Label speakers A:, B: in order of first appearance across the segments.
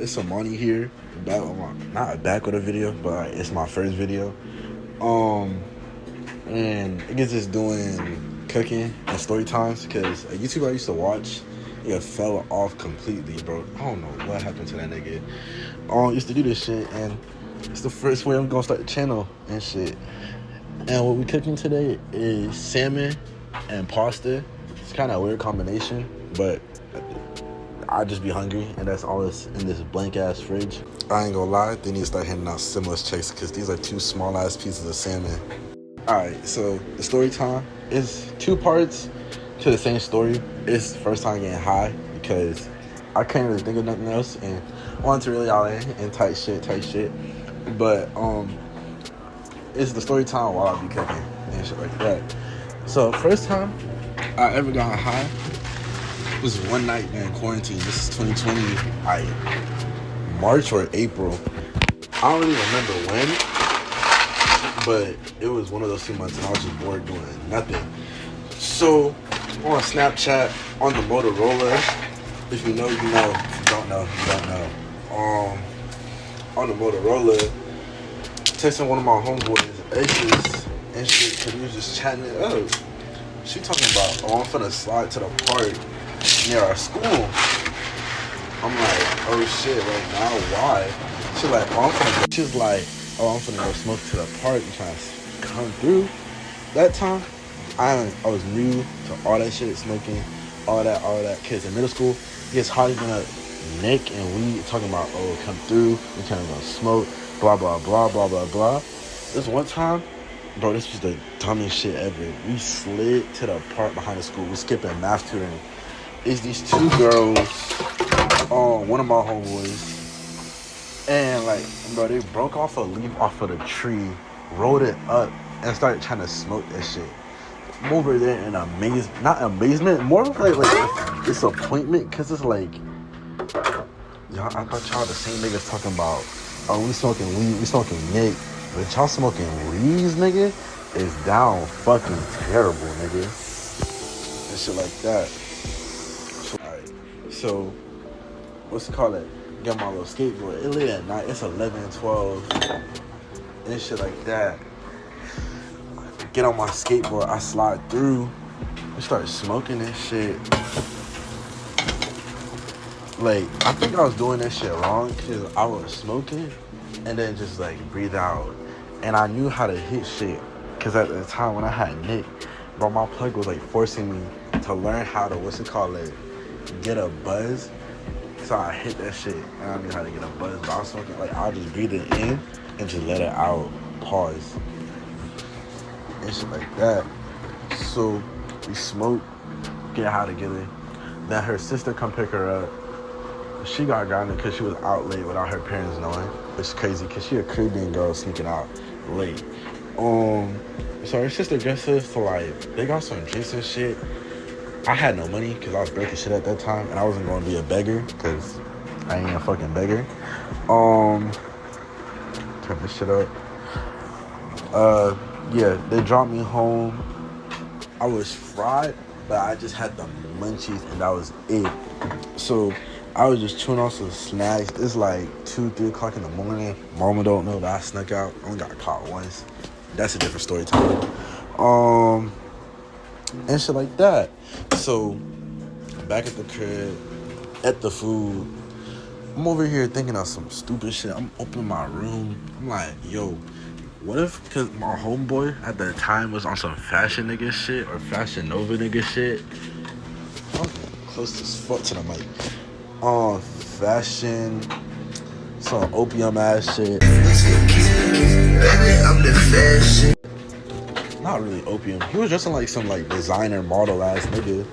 A: it's Amani here. Back with a video, but it's my first video. And I guess just doing cooking and story times because a YouTuber I used to watch, fell off completely, bro. I don't know what happened to that nigga. Used to do this shit, and it's the first way I'm gonna start the channel and shit. And what we cooking today is salmon and pasta. It's kind of a weird combination, but I just be hungry, and that's all that's in this blank ass fridge. I ain't gonna lie, they need to start handing out stimulus checks because these are two small ass pieces of salmon. Alright, so the story time is two parts to the same story. It's the first time getting high because I can't really think of nothing else and wanted to really out and tight shit. But it's the story time while I be cooking and shit like that. So first time I ever got high was one night during quarantine. This is 2020, like March or April. I don't really remember when, but it was one of those 2 months and I was just bored doing nothing. So on Snapchat, on the Motorola, if you know, you know. If you don't know, you don't know. On the Motorola, texting one of my homeboys, exes and shit, cause we was just chatting it up. She talking about, I'm finna slide to the park near our school. I'm like, oh shit, like now why? She's like, I'm finna go smoke to the park and trying to come through. That time, I was new to all that shit, smoking, all that. Cause in middle school, it gets hot as gonna Nick and we talking about, oh, come through, we kind of gonna smoke, blah, blah, blah, blah, blah, blah. This one time, bro, this was the dumbest shit ever. We slid to the park behind the school. We skipping math tutoring. It's these two girls, one of my homeboys, and like, bro, they broke off a leaf off of the tree, rolled it up, and started trying to smoke that shit. I'm over there in not amazement, more of like disappointment, cause it's like, y'all, I thought y'all the same niggas talking about, oh, we smoking weed, we smoking Nick, but y'all smoking weeds, nigga, is down fucking terrible, nigga, and shit like that. So, alright, so, what's it called? Got my little skateboard. It late at night. It's 11, 12, and shit like that. Get on my skateboard. I slide through. We start smoking this shit. Like, I think I was doing that shit wrong because I was smoking and then just like breathe out. And I knew how to hit shit because at the time when I had Nick, bro, my plug was like forcing me to learn how to, get a buzz. So I hit that shit and I knew how to get a buzz. But I was smoking, like, I'll just breathe it in and just let it out. Pause. And shit like that. So we smoke, get high together. Then her sister come pick her up. She got grounded because she was out late without her parents knowing. It's crazy because she a Caribbean girl sneaking out late. So her sister gets us to like, they got some drinks and shit. I had no money because I was breaking shit at that time and I wasn't going to be a beggar because I ain't a fucking beggar. Turn this shit up. Yeah, they dropped me home. I was fried, but I just had the munchies and that was it. So I was just chewing on some snacks. It's like 2, 3 o'clock in the morning. Mama don't know that I snuck out. I only got caught once. That's a different story time. And shit like that. So back at the crib, at the food, I'm over here thinking of some stupid shit. I'm opening my room. I'm like, yo, what if, because my homeboy at the time was on some fashion nigga shit or fashion nova nigga shit. I was close as fuck to the mic. Fashion, some opium ass shit. Not really opium. He was dressing like some like designer model ass nigga.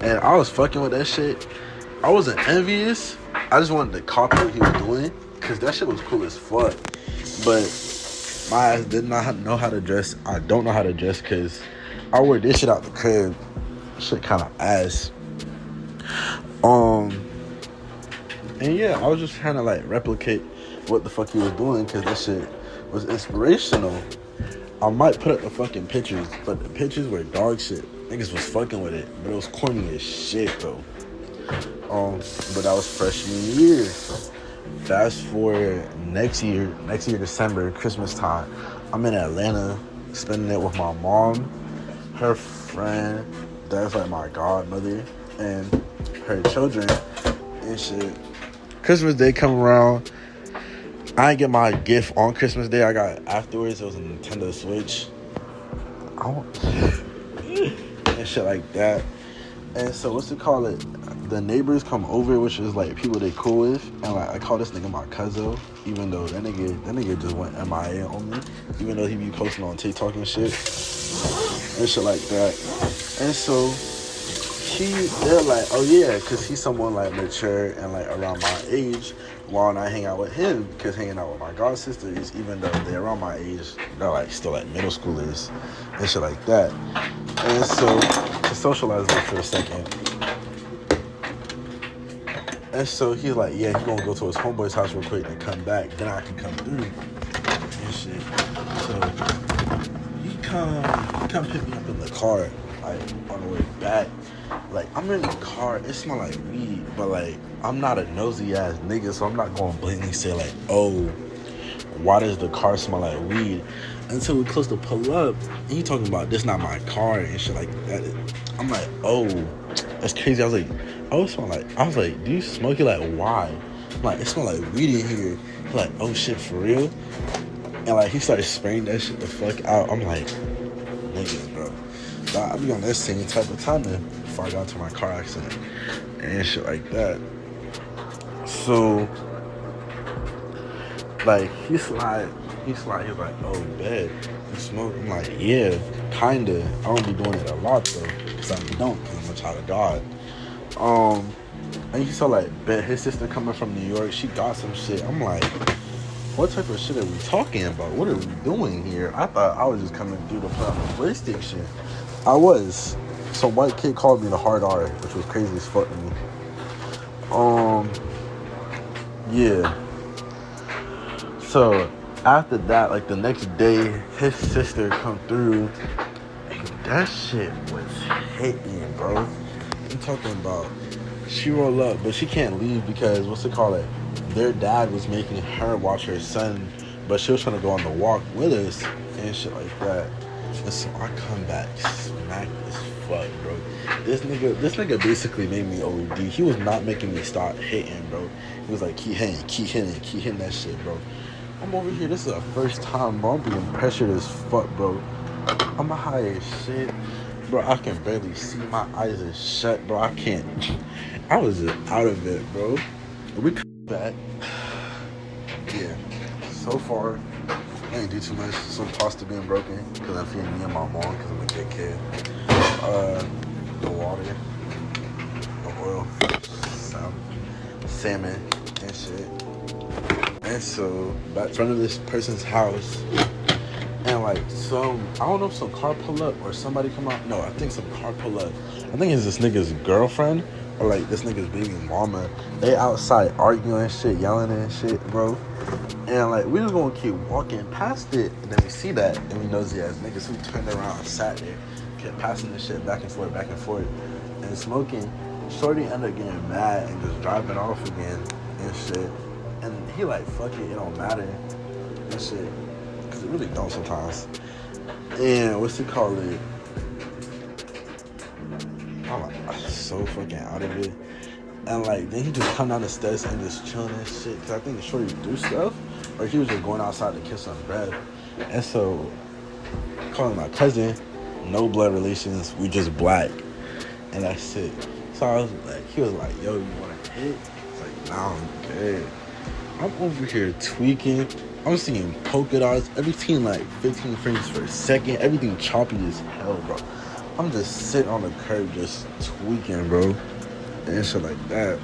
A: And I was fucking with that shit. I wasn't envious. I just wanted to copy what he was doing. Cause that shit was cool as fuck. But my ass did not know how to dress. I don't know how to dress cause I wore this shit out the crib. Shit kinda ass. And yeah, I was just trying to like replicate what the fuck he was doing cause this shit was inspirational. I might put up the fucking pictures, but the pictures were dog shit. Niggas was fucking with it, but it was corny as shit though. But that was freshman year. fast forward next year December, Christmas time, I'm in Atlanta spending it with my mom, her friend, that's like my godmother, and her children and shit. Christmas Day come around. I didn't get my gift on Christmas Day. I got it afterwards. It was a Nintendo Switch. And shit like that. And so what's it called? The neighbors come over, which is like people they cool with, and like I call this nigga my cousin, even though that nigga just went MIA on me, even though he be posting on TikTok and shit like that. And so they're like, oh yeah, because he's someone like mature and like around my age. While I hang out with him, because hanging out with my god sisters, even though they're around my age, they're like still like middle schoolers and shit like that. And so to socialize with for a second. And so he's like, yeah, he's gonna go to his homeboy's house real quick and come back. Then I can come through and shit. So he come pick me up in the car, like on the way back. Like I'm in the car, it smell like weed, but like I'm not a nosy ass nigga, so I'm not gonna blatantly say like, oh, why does the car smell like weed? Until we close to pull up, and he talking about this not my car and shit like that. I'm like, oh, that's crazy. I was like, oh, it smell like. I was like, do you smoke it? Like, why? I'm like, it smell like weed in here. He's like, oh shit, for real? And like he started spraying that shit the fuck out. I'm like, nigga, bro. I be on that same type of timing before I got into my car accident and shit like that. So, like, he's like, oh, bad, you smoke? I'm like, yeah, kinda. I don't be doing it a lot, though, because I don't, because I'm a child of God. And he saw, like, bet his sister coming from New York, she got some shit. I'm like, what type of shit are we talking about? What are we doing here? I thought I was just coming through to play on the PlayStation. I was. Some white kid called me the hard R, which was crazy as fuck to me. Yeah. So after that, like the next day, his sister come through, and that shit was hitting, bro. I'm talking about, she roll up, but she can't leave because what's it called? Their dad was making her watch her son, but she was trying to go on the walk with us and shit like that. And so I come back smacked as fuck, bro. This nigga basically made me OD. He was not making me stop hitting, bro. He was like, keep hitting that shit, bro. I'm over here. This is the first time, bro. I'm being pressured as fuck, bro. I'm high as shit, bro. I can barely see. My eyes are shut, bro. I can't. I was just out of it, bro. We come back. Yeah. So far, I ain't do too much. Some pasta being broken because I'm feeding me and my mom because I'm a good kid. The water, the oil, some salmon and shit. And so back in front of this person's house, and like I don't know if some car pull up or somebody come out. No, I think some car pull up. I think it's this nigga's girlfriend or like this nigga's baby mama. They outside arguing and shit, yelling and shit, bro. And like we was gonna keep walking past it, and then we see that, and we nosy ass niggas who turned around and sat there, kept passing this shit back and forth, and smoking. Shorty ended up getting mad and just driving off again and shit. And he like, fuck it don't matter and shit, cause it really don't sometimes. And what's it called? I'm like, so fucking out of it. And like then he just come down the steps and just chilling and shit. Cause I think the shorty do stuff, or he was just going outside to kiss some breath. And so calling my cousin, no blood relations, we just black, and that's it. So I was like, he was like, yo, you wanna hit? It's like, nah, I'm good. I'm over here tweaking. I'm seeing polka dots, everything like 15 frames per second, everything choppy as hell, bro. I'm just sitting on the curb just tweaking, bro, and shit like that.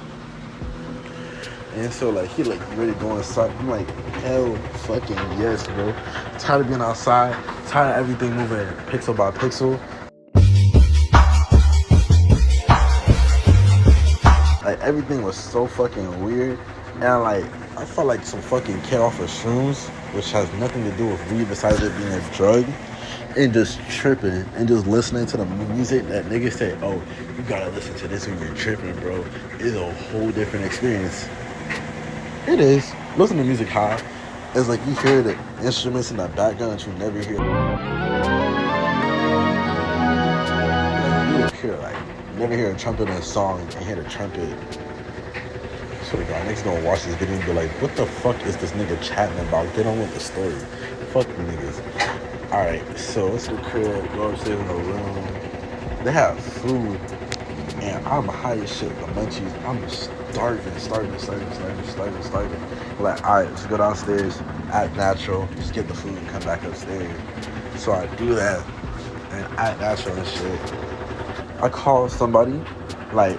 A: And so like he like ready to go inside. I'm like, hell fucking yes, bro. Tired of being outside, tired of everything moving pixel by pixel. Like everything was so fucking weird. And like I felt like some fucking kid off of shrooms, which has nothing to do with weed besides it being a drug, and just tripping and just listening to the music that niggas say, oh, you gotta listen to this when you're tripping, bro. It's a whole different experience. It is. listen to music high. It's like you hear the instruments in the background that you never hear. Like you hear like never hear a trumpet in a song and hear the trumpet. So the guy next gonna watch this video and be like, what the fuck is this nigga chatting about? They don't want the story. Fuck you niggas. Alright, so it's the crib, go upstairs in the room. They have food and I'm high as shit, the munchies. I'm starving. Like, alright, let's go downstairs, act natural, just get the food and come back upstairs. So I do that and act natural and shit. I call somebody, like,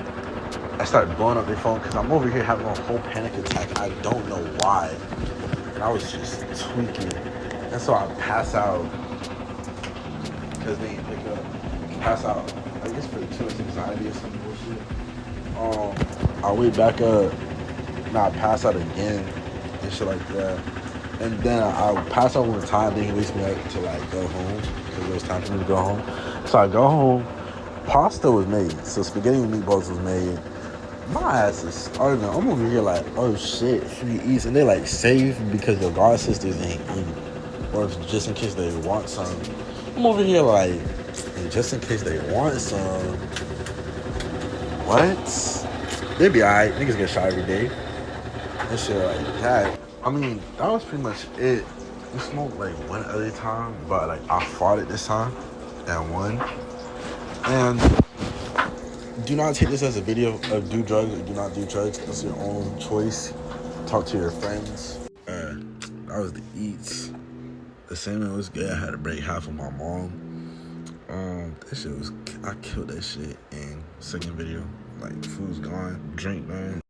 A: I start blowing up their phone because I'm over here having a whole panic attack and I don't know why. And I was just tweaking. And so I pass out because they didn't pick up. Pass out, I guess for too much anxiety or some bullshit. I wake back up and I pass out again and shit like that. And then I pass out one time, then he wakes me up to like go home because it was time for me to go home. So I go home. Pasta was made, so spaghetti and meatballs was made. My ass is starving. I'm over here like, oh shit, free eats. And they like save because your god sisters ain't eating. Or just in case they want some. I'm over here like, just in case they want some. What? They be alright. Niggas get shot every day. And shit like that. I mean, that was pretty much it. We smoked like one other time, but like I fought it this time and won. And do not take this as a video of do drugs or do not do drugs. It's your own choice. Talk to your friends. That was the eats. The salmon was good. I had to break half of my mom. That shit was, I killed that shit. And second video, like food's gone, drink man.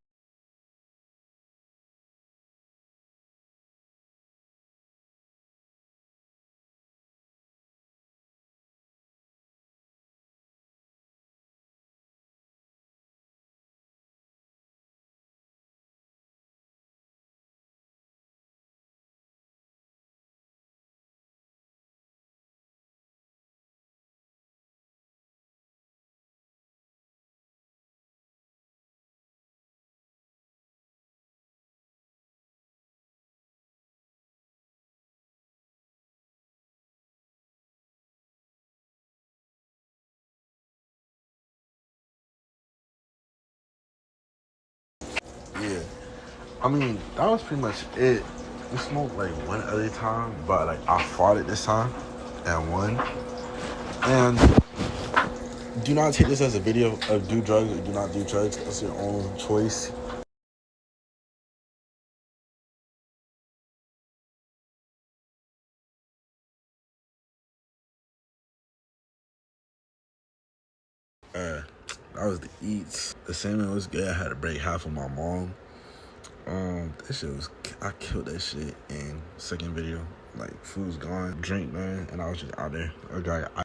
A: Yeah. I mean, that was pretty much it. We smoked like one other time, but like I fought it this time and won. And do not take this as a video of do drugs or do not do drugs. It's your own choice. That was the eats. The salmon was good. I had to break half of my mom. That shit was, I killed that shit. And second video, like food's gone, drink man, and I was just out there.